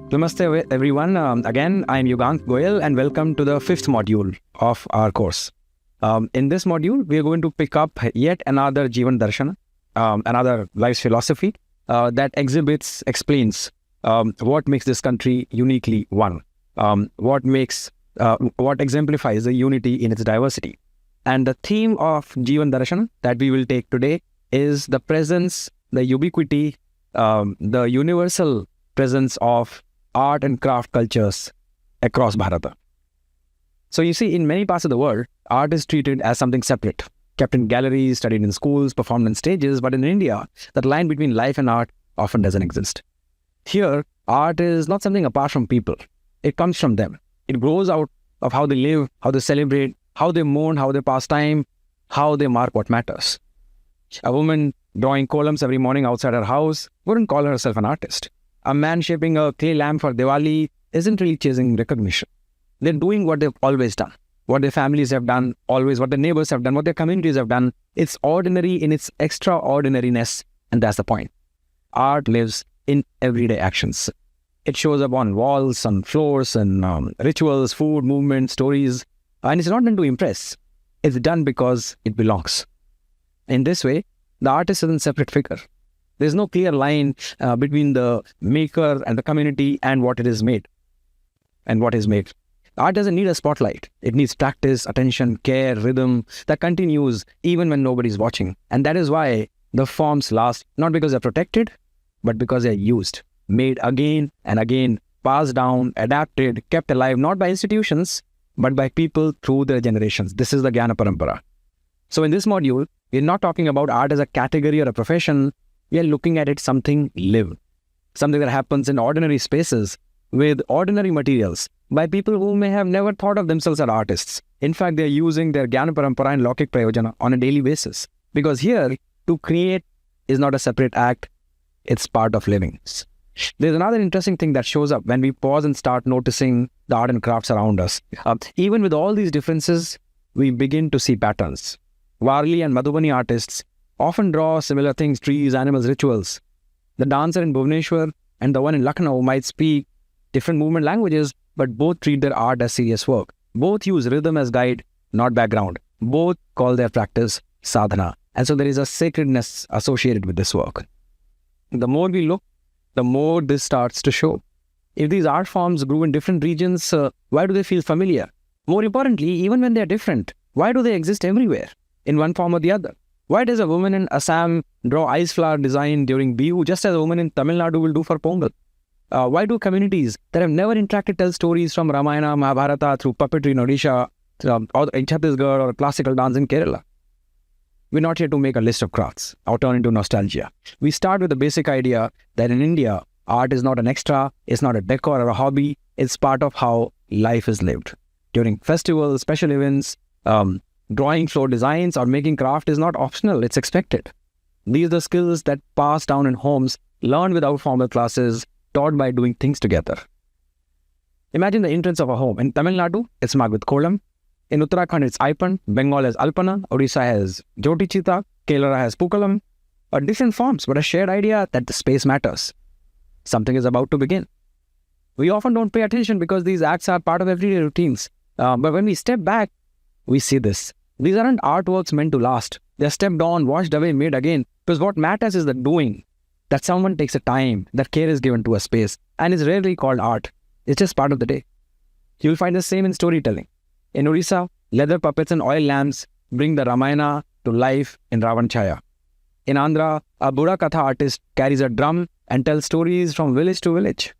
Namaste everyone. Again, I'm Yugant Goyal and welcome to the fifth module of our course. In this module, we are going to pick up yet another Jivan Darshana, another life's philosophy that explains what makes this country uniquely one, what exemplifies the unity in its diversity. And the theme of Jivan Darshana that we will take today is the presence, the ubiquity, the universal presence of art and craft cultures across Bharata. So you see, in many parts of the world, art is treated as something separate, kept in galleries, studied in schools, performed on stages. But in India, that line between life and art often doesn't exist. Here, art is not something apart from people. It comes from them. It grows out of how they live, how they celebrate, how they mourn, how they pass time, how they mark what matters. A woman drawing columns every morning outside her house wouldn't call herself an artist. A man shaping a clay lamp for Diwali isn't really chasing recognition. They're doing what they've always done, what their families have done, always what their neighbors have done, what their communities have done. It's ordinary in its extraordinariness, and that's the point. Art lives in everyday actions. It shows up on walls, on floors, and rituals, food, movement, stories. And it's not done to impress. It's done because it belongs. In this way, the artist isn't a separate figure. There's no clear line between the maker and the community and what it is made and what is made. Art doesn't need a spotlight. It needs practice, attention, care, rhythm that continues even when nobody's watching. And that is why the forms last, not because they're protected, but because they're used, made again and again, passed down, adapted, kept alive, not by institutions, but by people through their generations. This is the Jnana Parampara. So in this module, we're not talking about art as a category or a profession. We are looking at it something lived, something that happens in ordinary spaces with ordinary materials by people who may have never thought of themselves as artists. In fact, they're using their Jnana Parampara and Laukik Prayojana on a daily basis. Because here, to create is not a separate act, it's part of living. There's another interesting thing that shows up when we pause and start noticing the art and crafts around us. Even with all these differences, we begin to see patterns. Warli and Madhubani artists often draw similar things, trees, animals, rituals. The dancer in Bhubaneswar and the one in Lucknow might speak different movement languages, but both treat their art as serious work. Both use rhythm as guide, not background. Both call their practice sadhana. And so there is a sacredness associated with this work. The more we look, the more this starts to show. If these art forms grew in different regions, why do they feel familiar? More importantly, even when they are different, why do they exist everywhere in one form or the other? Why does a woman in Assam draw ice flower design during Bihu just as a woman in Tamil Nadu will do for Pongal? Why do communities that have never interacted tell stories from Ramayana, Mahabharata through puppetry in Odisha, or in Chhattisgarh, or classical dance in Kerala? We're not here to make a list of crafts or turn into nostalgia. We start with the basic idea that in India, art is not an extra, it's not a decor or a hobby, it's part of how life is lived. During festivals, special events, drawing floor designs or making craft is not optional, it's expected. These are the skills that pass down in homes, learned without formal classes, taught by doing things together. Imagine the entrance of a home. In Tamil Nadu, it's marked with kolam. In Uttarakhand, it's aipan. Bengal has alpana. Odisha has joti chita. Kerala has pukalam. Different forms, but a shared idea that the space matters. Something is about to begin. We often don't pay attention because these acts are part of everyday routines. But when we step back, we see this. These aren't artworks meant to last. They're stepped on, washed away, made again. Because what matters is the doing. That someone takes a time, that care is given to a space. And it's rarely called art. It's just part of the day. You'll find the same in storytelling. In Odisha, leather puppets and oil lamps bring the Ramayana to life in Ravan Chaya. In Andhra, a Buddha Katha artist carries a drum and tells stories from village to village.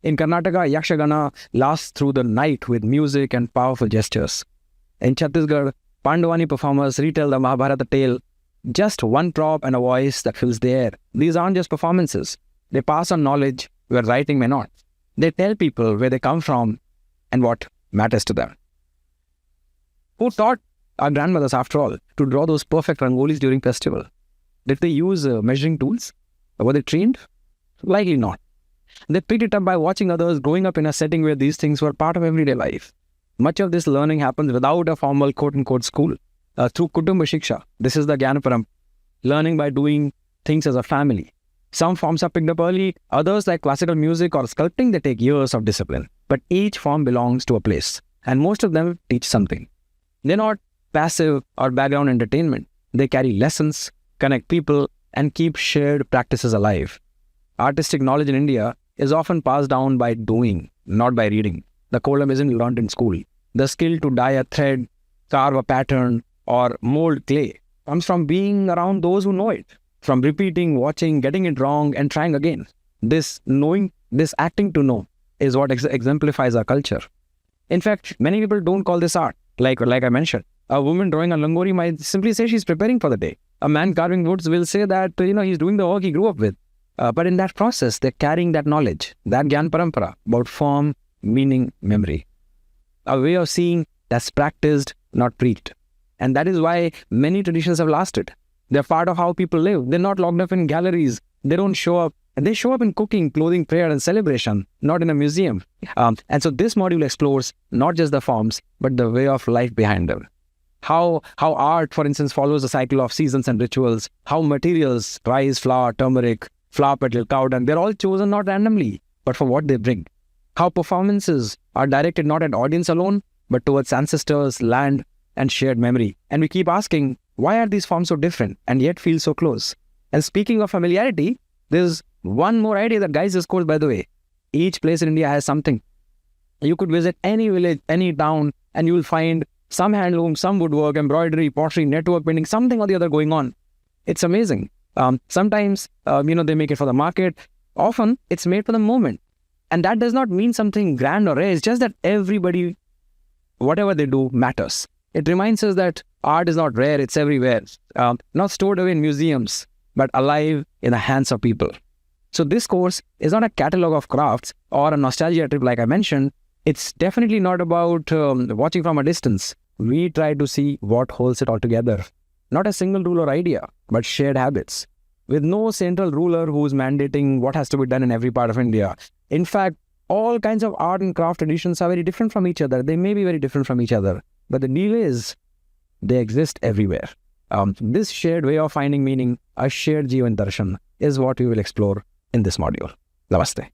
In Karnataka, Yakshagana lasts through the night with music and powerful gestures. In Chhattisgarh, Pandavani performers retell the Mahabharata tale, just one prop and a voice that fills the air. These aren't just performances. They pass on knowledge where writing may not. They tell people where they come from and what matters to them. Who taught our grandmothers, after all, to draw those perfect rangolis during festival? Did they use measuring tools? Were they trained? Likely not. They picked it up by watching others, growing up in a setting where these things were part of everyday life. Much of this learning happens without a formal quote-unquote school. Through Kutumba Shiksha. This is the Jnana Parampara. Learning by doing things as a family. Some forms are picked up early, others like classical music or sculpting, they take years of discipline. But each form belongs to a place, and most of them teach something. They're not passive or background entertainment. They carry lessons, connect people, and keep shared practices alive. Artistic knowledge in India is often passed down by doing, not by reading. The kolam isn't learned in school. The skill to dye a thread, carve a pattern, or mold clay comes from being around those who know it, from repeating, watching, getting it wrong, and trying again. This knowing, this acting to know, is what exemplifies our culture. In fact, many people don't call this art. Like I mentioned, a woman drawing a langori might simply say she's preparing for the day. A man carving woods will say that, he's doing the work he grew up with. But in that process, they're carrying that knowledge, that Gyan Parampara, about form, meaning, memory. A way of seeing that's practiced, not preached. And that is why many traditions have lasted. They're part of how people live. They're not locked up in galleries. They don't show up. They show up in cooking, clothing, prayer, and celebration, not in a museum. And so this module explores not just the forms, but the way of life behind them. How art, for instance, follows the cycle of seasons and rituals. How materials, rice, flour, turmeric, flower petal, cow dung, they're all chosen not randomly, but for what they bring. How performances are directed not at audience alone, but towards ancestors, land, and shared memory. And we keep asking, why are these forms so different and yet feel so close? And speaking of familiarity, there's one more idea that guides this course, by the way. Each place in India has something. You could visit any village, any town, and you will find some handloom, some woodwork, embroidery, pottery, network painting, something or the other going on. It's amazing. Sometimes, they make it for the market. Often, it's made for the moment. And that does not mean something grand or rare. It's just that everybody, whatever they do, matters. It reminds us that art is not rare, it's everywhere. Not stored away in museums, but alive in the hands of people. So this course is not a catalog of crafts or a nostalgia trip like I mentioned. It's definitely not about watching from a distance. We try to see what holds it all together. Not a single rule or idea, but shared habits. With no central ruler who's mandating what has to be done in every part of India. In fact, all kinds of art and craft traditions are very different from each other. They may be very different from each other. But the deal is, they exist everywhere. This shared way of finding meaning, a shared Jivan Darshan, is what we will explore in this module. Namaste.